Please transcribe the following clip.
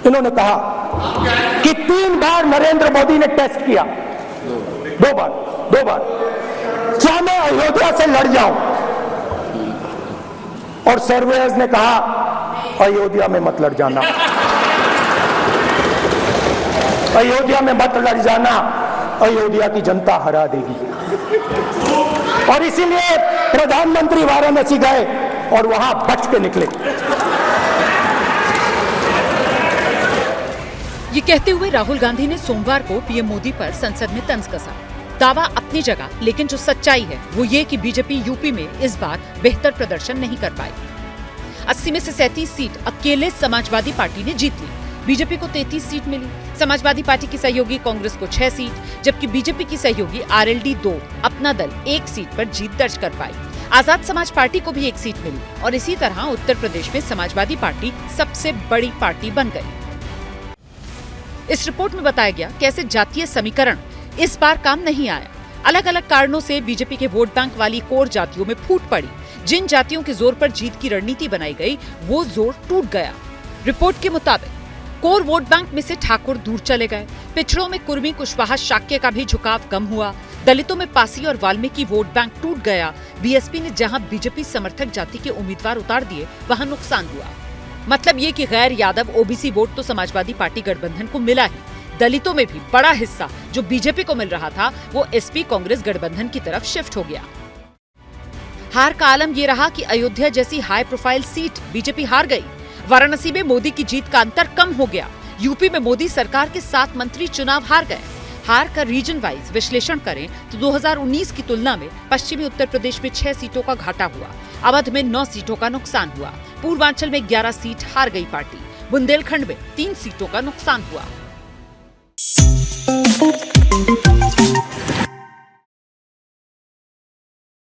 इन्होंने कहा कि 3 बार नरेंद्र मोदी ने टेस्ट किया, 2 बार, क्या मैं अयोध्या से लड़ जाऊं? और सर्वेयर्स ने कहा अयोध्या में मत लड़ जाना, अयोध्या में मत लड़ जाना, अयोध्या की जनता हरा देगी। और इसीलिए प्रधानमंत्री वाराणसी गए और वहां बच के निकले। ये कहते हुए राहुल गांधी ने सोमवार को पीएम मोदी पर संसद में तंज कसा। दावा अपनी जगह, लेकिन जो सच्चाई है वो ये कि बीजेपी यूपी में इस बार बेहतर प्रदर्शन नहीं कर पाई। 80 में से 37 सीट अकेले समाजवादी पार्टी ने जीत ली। बीजेपी को 33 सीट मिली। समाजवादी पार्टी की सहयोगी कांग्रेस को 6 सीट, जबकि बीजेपी की सहयोगी आरएलडी 2, अपना दल 1 सीट पर जीत दर्ज कर पाई। आजाद समाज पार्टी को भी 1 सीट मिली और इसी तरह उत्तर प्रदेश में समाजवादी पार्टी सबसे बड़ी पार्टी बन गई। इस रिपोर्ट में बताया गया कैसे जातीय समीकरण इस बार काम नहीं आया। अलग अलग कारणों से बीजेपी के वोट बैंक वाली कोर जातियों में फूट पड़ी। जिन जातियों के जोर पर जीत की रणनीति बनाई गई वो जोर टूट गया। रिपोर्ट के मुताबिक कोर वोट बैंक में से ठाकुर दूर चले गए। पिछड़ों में कुर्मी, कुशवाहा, शाक्य का भी झुकाव कम हुआ। दलितों में पासी और वाल्मीकि वोट बैंक टूट गया। बीएसपी ने जहां बीजेपी समर्थक जाति के उम्मीदवार उतार दिए वहां नुकसान हुआ। मतलब ये कि गैर यादव ओबीसी वोट तो समाजवादी पार्टी गठबंधन को मिला ही, दलितों में भी बड़ा हिस्सा जो बीजेपी को मिल रहा था वो एसपी कांग्रेस गठबंधन की तरफ शिफ्ट हो गया। हार का आलम ये रहा कि अयोध्या जैसी हाई प्रोफाइल सीट बीजेपी हार गई। वाराणसी में मोदी की जीत का अंतर कम हो गया। यूपी में मोदी सरकार के 7 मंत्री चुनाव हार गए। हार का रीजन वाइज विश्लेषण करें तो 2019 की तुलना में पश्चिमी उत्तर प्रदेश में 6 सीटों का घाटा हुआ। अवध में 9 सीटों का नुकसान हुआ। पूर्वांचल में 11 सीट हार गई पार्टी। बुंदेलखंड में 3 सीटों का नुकसान हुआ।